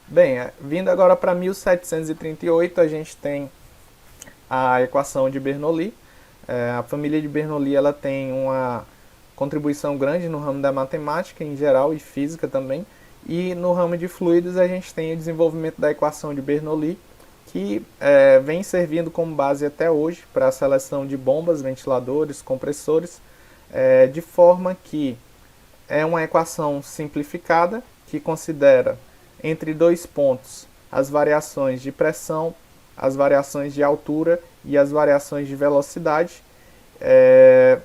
Bem, vindo agora para 1738, a gente tem a equação de Bernoulli. A família de Bernoulli ela tem uma contribuição grande no ramo da matemática em geral e física também. E no ramo de fluidos a gente tem o desenvolvimento da equação de Bernoulli, que vem servindo como base até hoje para a seleção de bombas, ventiladores, compressores, de forma que é uma equação simplificada que considera entre dois pontos as variações de pressão, as variações de altura e as variações de velocidade, é,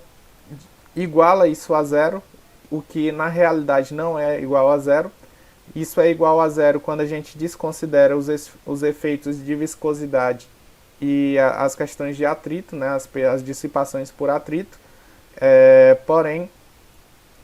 iguala isso a zero, o que na realidade não é igual a zero. Isso é igual a zero quando a gente desconsidera os efeitos de viscosidade e as questões de atrito, né, as dissipações por atrito. Porém,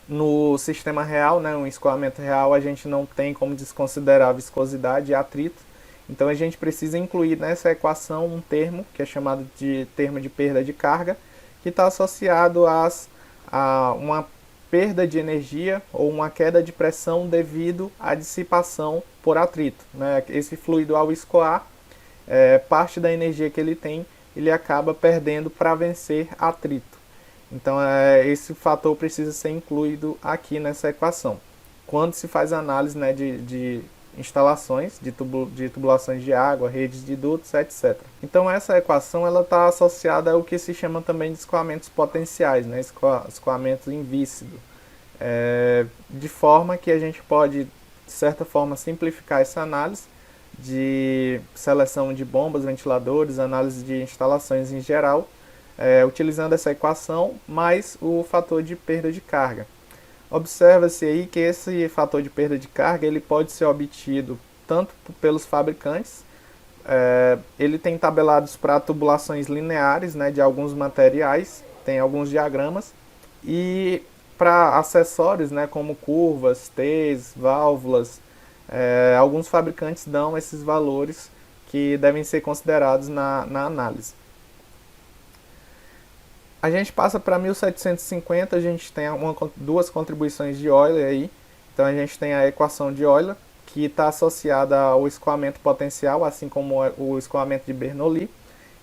no sistema real, né, um escoamento real, a gente não tem como desconsiderar viscosidade e atrito. Então a gente precisa incluir nessa equação um termo, que é chamado de termo de perda de carga, que está associado a uma perda de energia ou uma queda de pressão devido à dissipação por atrito. Né? Esse fluido, ao escoar, parte da energia que ele tem, ele acaba perdendo para vencer atrito. Então, esse fator precisa ser incluído aqui nessa equação. Quando se faz análise, né, de instalações, de tubulações de água, redes de dutos, etc. Então, essa equação está associada ao que se chama também de escoamentos potenciais, né, escoamento invícido. De forma que a gente pode, de certa forma, simplificar essa análise de seleção de bombas, ventiladores, análise de instalações em geral, utilizando essa equação mais o fator de perda de carga. Observa-se aí que esse fator de perda de carga ele pode ser obtido tanto pelos fabricantes, ele tem tabelados para tubulações lineares, né, de alguns materiais, tem alguns diagramas, e para acessórios, né, como curvas, T's, válvulas, alguns fabricantes dão esses valores que devem ser considerados na análise. A gente passa para 1750, a gente tem duas contribuições de Euler aí. Então a gente tem a equação de Euler, que está associada ao escoamento potencial, assim como o escoamento de Bernoulli.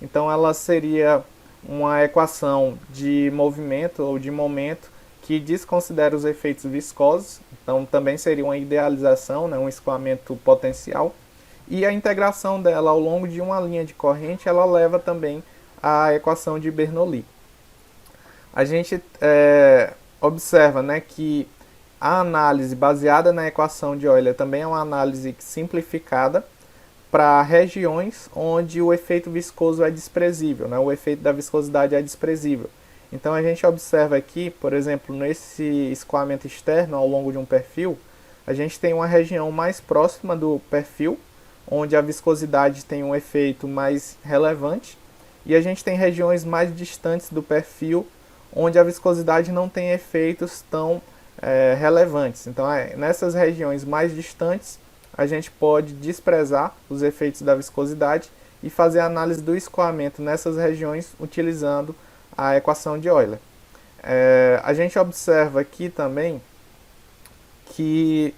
Então ela seria uma equação de movimento ou de momento que desconsidera os efeitos viscosos. Então também seria uma idealização, né, um escoamento potencial. E a integração dela ao longo de uma linha de corrente, ela leva também à equação de Bernoulli. A gente observa, né, que a análise baseada na equação de Euler também é uma análise simplificada para regiões onde o efeito viscoso é desprezível, né, o efeito da viscosidade é desprezível. Então a gente observa aqui, por exemplo, nesse escoamento externo ao longo de um perfil, a gente tem uma região mais próxima do perfil, onde a viscosidade tem um efeito mais relevante, e a gente tem regiões mais distantes do perfil, onde a viscosidade não tem efeitos tão relevantes. Então, nessas regiões mais distantes, a gente pode desprezar os efeitos da viscosidade e fazer a análise do escoamento nessas regiões utilizando a equação de Euler. A gente observa aqui também que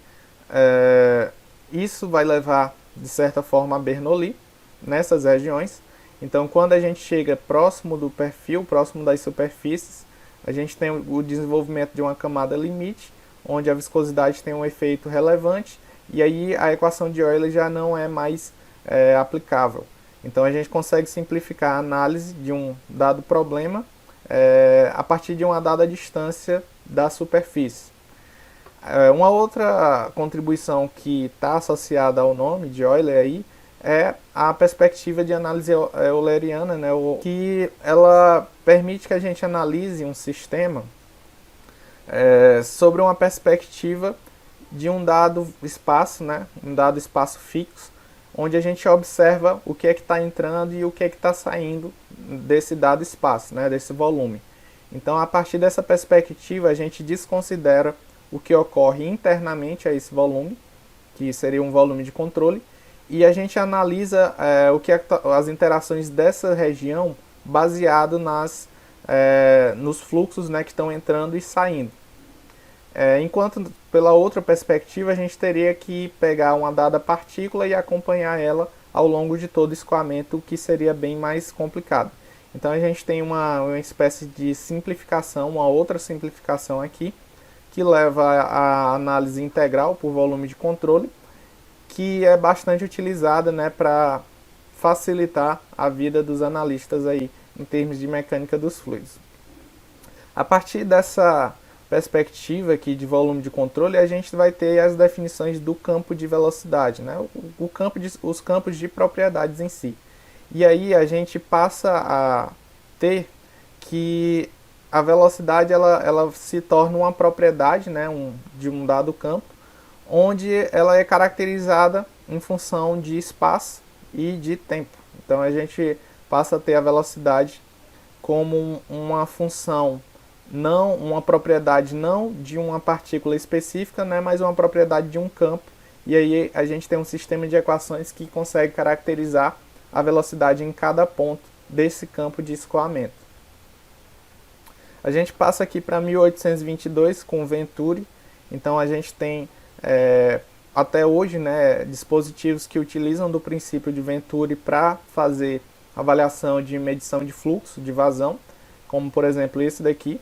isso vai levar, de certa forma, a Bernoulli nessas regiões. Então, quando a gente chega próximo do perfil, próximo das superfícies, a gente tem o desenvolvimento de uma camada limite, onde a viscosidade tem um efeito relevante, e aí a equação de Euler já não é mais aplicável. Então a gente consegue simplificar a análise de um dado problema a partir de uma dada distância da superfície. Uma outra contribuição que está associada ao nome de Euler aí é a perspectiva de análise euleriana, né, que ela permite que a gente analise um sistema sobre uma perspectiva de um dado espaço, né, um dado espaço fixo, onde a gente observa o que é que está entrando e o que é que está saindo desse dado espaço, né, desse volume. Então, a partir dessa perspectiva, a gente desconsidera o que ocorre internamente a esse volume, que seria um volume de controle, e a gente analisa as interações dessa região baseado nos fluxos, né, que estão entrando e saindo. Enquanto, pela outra perspectiva, a gente teria que pegar uma dada partícula e acompanhar ela ao longo de todo o escoamento, o que seria bem mais complicado. Então a gente tem uma espécie de simplificação, uma outra simplificação aqui, que leva à análise integral por volume de controle, que é bastante utilizada, né, para facilitar a vida dos analistas aí, em termos de mecânica dos fluidos. A partir dessa perspectiva aqui de volume de controle, a gente vai ter as definições do campo de velocidade, né? Os campos de propriedades em si. E aí a gente passa a ter que a velocidade ela se torna uma propriedade, né, de um dado campo, onde ela é caracterizada em função de espaço e de tempo. Então a gente passa a ter a velocidade como uma função, não uma propriedade não de uma partícula específica, né, mas uma propriedade de um campo. E aí a gente tem um sistema de equações que consegue caracterizar a velocidade em cada ponto desse campo de escoamento. A gente passa aqui para 1822 com Venturi. Então a gente tem até hoje, né, dispositivos que utilizam do princípio de Venturi para fazer avaliação de medição de fluxo, de vazão, como por exemplo esse daqui.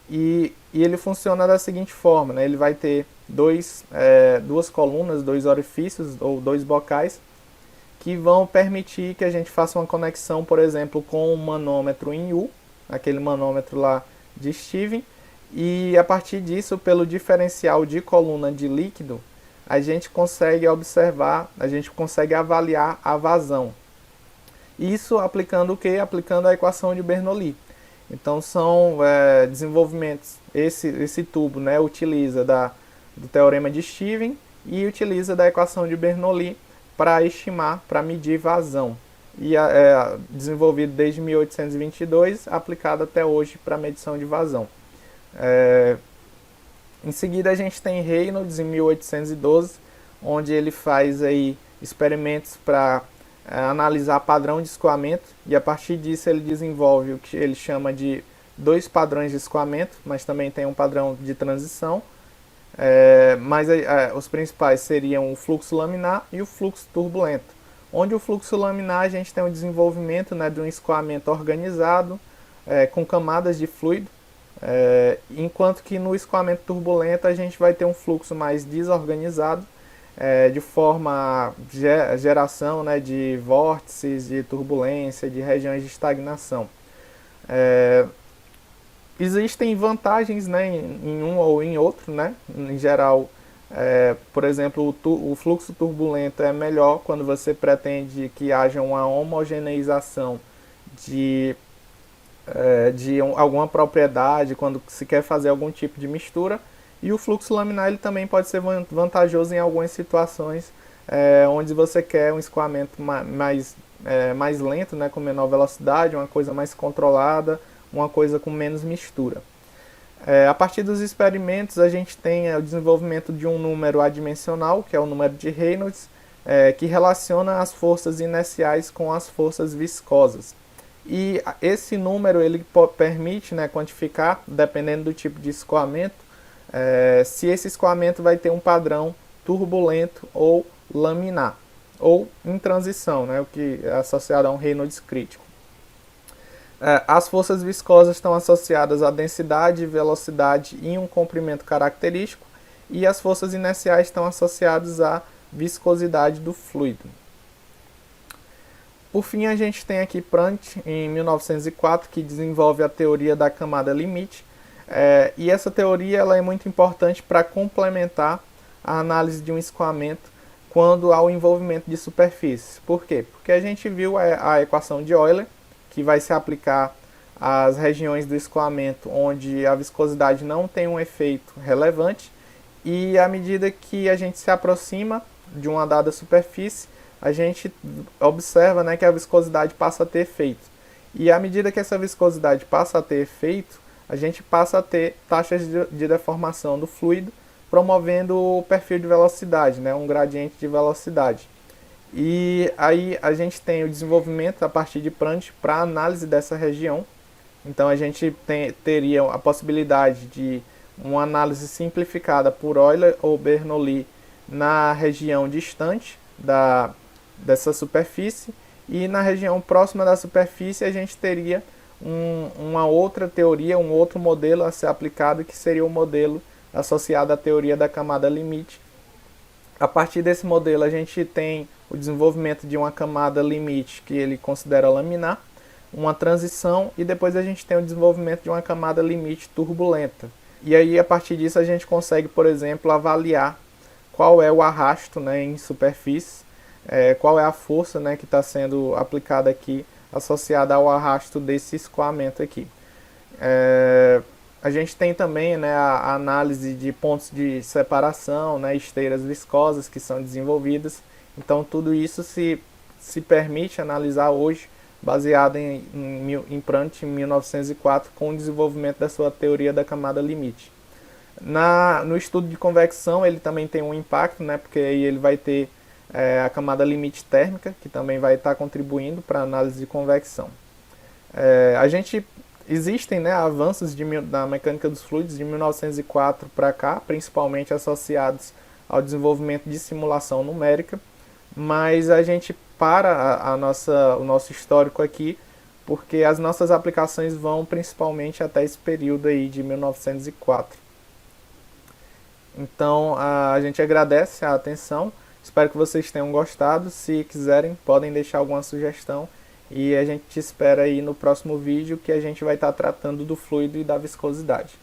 E ele funciona da seguinte forma, né? Ele vai ter duas colunas, dois orifícios ou dois bocais que vão permitir que a gente faça uma conexão, por exemplo, com um manômetro em U, aquele manômetro lá de Steven, e a partir disso, pelo diferencial de coluna de líquido, a gente consegue observar, a gente consegue avaliar a vazão. Isso aplicando o quê? Aplicando a equação de Bernoulli. Então são desenvolvimentos, esse tubo, né, utiliza do teorema de Steven e utiliza da equação de Bernoulli para estimar, para medir vazão. E é desenvolvido desde 1822, aplicado até hoje para medição de vazão. Em seguida a gente tem Reynolds em 1812, onde ele faz aí experimentos para analisar padrão de escoamento, e a partir disso ele desenvolve o que ele chama de dois padrões de escoamento, mas também tem um padrão de transição. Mas os principais seriam o fluxo laminar e o fluxo turbulento. Onde o fluxo laminar a gente tem o desenvolvimento, né, de um escoamento organizado, com camadas de fluido, enquanto que no escoamento turbulento a gente vai ter um fluxo mais desorganizado, de forma geração, né, de vórtices, de turbulência, de regiões de estagnação. Existem vantagens, né, em um ou em outro, né? Em geral, por exemplo, o fluxo turbulento é melhor quando você pretende que haja uma homogeneização de alguma propriedade, quando se quer fazer algum tipo de mistura. E o fluxo laminar ele também pode ser vantajoso em algumas situações onde você quer um escoamento mais lento, né, com menor velocidade, uma coisa mais controlada, uma coisa com menos mistura. A partir dos experimentos a gente tem o desenvolvimento de um número adimensional, que é o número de Reynolds, que relaciona as forças inerciais com as forças viscosas. E esse número ele permite, né, quantificar, dependendo do tipo de escoamento, se esse escoamento vai ter um padrão turbulento ou laminar, ou em transição, né, o que é associado a um Reynolds crítico. As forças viscosas estão associadas à densidade, velocidade e um comprimento característico, e as forças inerciais estão associadas à viscosidade do fluido. Por fim, a gente tem aqui Prandtl, em 1904, que desenvolve a teoria da camada limite, e essa teoria ela é muito importante para complementar a análise de um escoamento quando há o envolvimento de superfícies. Por quê? Porque a gente viu a equação de Euler, que vai se aplicar às regiões do escoamento onde a viscosidade não tem um efeito relevante, e à medida que a gente se aproxima de uma dada superfície, a gente observa, né, que a viscosidade passa a ter efeito. E à medida que essa viscosidade passa a ter efeito, a gente passa a ter taxas de deformação do fluido, promovendo o perfil de velocidade, né, um gradiente de velocidade. E aí a gente tem o desenvolvimento a partir de Prandtl para análise dessa região. Então a gente teria a possibilidade de uma análise simplificada por Euler ou Bernoulli na região distante dessa superfície, e na região próxima da superfície a gente teria uma outra teoria, um outro modelo a ser aplicado, que seria o modelo associado à teoria da camada limite. A partir desse modelo a gente tem o desenvolvimento de uma camada limite que ele considera laminar, uma transição, e depois a gente tem o desenvolvimento de uma camada limite turbulenta. E aí, a partir disso, a gente consegue, por exemplo, avaliar qual é o arrasto, né, em superfície, qual é a força, né, que está sendo aplicada aqui, associada ao arrasto desse escoamento aqui. A gente tem também, né, a análise de pontos de separação, né, esteiras viscosas que são desenvolvidas. Então, tudo isso se permite analisar hoje, baseado em Prandtl, em 1904, com o desenvolvimento da sua teoria da camada limite. No estudo de convecção, ele também tem um impacto, né, porque aí ele vai ter a camada limite térmica, que também vai estar contribuindo para a análise de convecção. Existem, né, avanços da mecânica dos fluidos de 1904 para cá, principalmente associados ao desenvolvimento de simulação numérica, mas a gente para o nosso histórico aqui, porque as nossas aplicações vão principalmente até esse período aí de 1904. Então, a gente agradece a atenção, espero que vocês tenham gostado. Se quiserem, podem deixar alguma sugestão, e a gente te espera aí no próximo vídeo, que a gente vai estar tratando do fluido e da viscosidade.